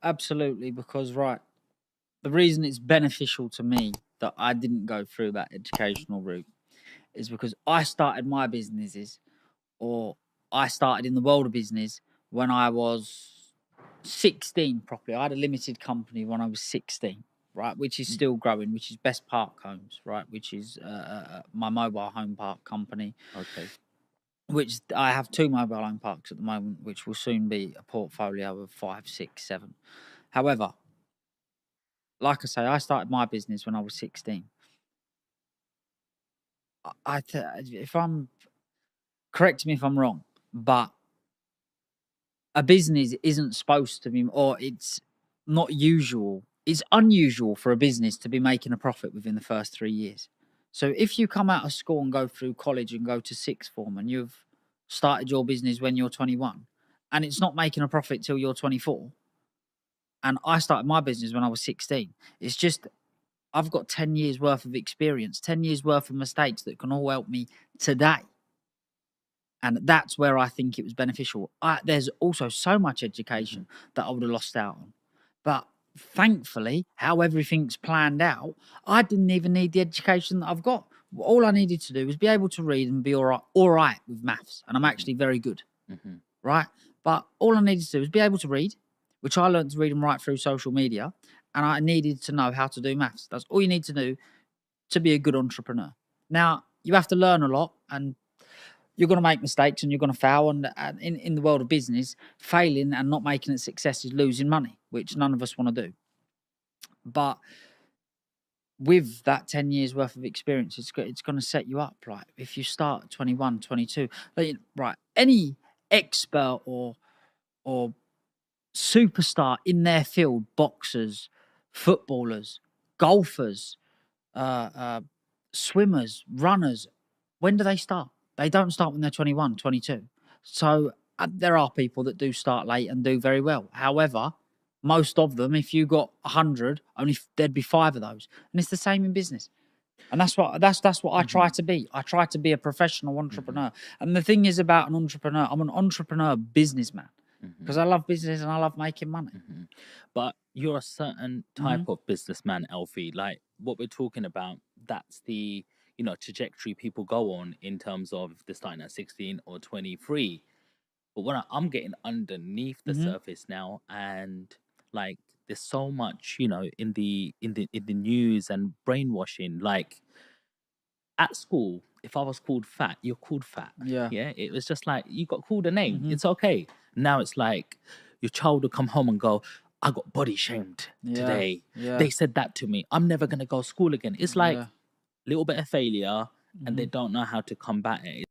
absolutely. Because, right, the reason it's beneficial to me that I didn't go through that educational route is because I started my businesses, or I started in the world of business when I was 16 properly. I had a limited company when I was 16, right, which is still growing, which is Best Park Homes, right, which is my mobile home park company, Okay. which I have 2 mobile home parks at the moment, which will soon be a portfolio of 5, 6, 7. However, like I say, I started my business when I was 16. If I'm correct me if I'm wrong, but a business isn't supposed to be, or it's not usual. It's unusual for a business to be making a profit within the first 3 years. So if you come out of school and go through college and go to sixth form and you've started your business when you're 21 and it's not making a profit till you're 24, and I started my business when I was 16, it's just I've got 10 years worth of experience, 10 years worth of mistakes that can all help me today. And that's where I think it was beneficial. There's also so much education that I would have lost out on. But thankfully, how everything's planned out, I didn't even need the education that I've got. All I needed to do was be able to read and be all right with maths. And I'm actually very good, right? But all I needed to do was be able to read, which I learned to read and write through social media. And I needed to know how to do maths. That's all you need to do to be a good entrepreneur. Now, you have to learn a lot, and you're going to make mistakes and you're going to fail. And in the world of business, failing and not making a success is losing money, which none of us want to do. But with that 10 years worth of experience, it's going to set you up. Like if you start at 21, 22, right, any expert or superstar in their field, boxers, footballers, golfers, swimmers, runners, when do they start? They don't start when they're 21, 22. So there are people that do start late and do very well. However, most of them, if you got 100, only there'd be 5 of those. And it's the same in business. And that's what I try to be. I try to be a professional entrepreneur. And the thing is about an entrepreneur, I'm an entrepreneur businessman because I love business and I love making money. But you're a certain type of businessman, Alfie. Like what we're talking about, that's the trajectory people go on in terms of if they're starting at 16 or 23. But when I'm getting underneath the surface now, and like there's so much, in the news and brainwashing. Like at school, if I was called fat, you're called fat. Yeah. Yeah. It was just like you got called a name. It's okay. Now it's like your child will come home and go, I got body shamed today. Yeah. They said that to me. I'm never gonna go to school again. It's like a little bit of failure and they don't know how to combat it.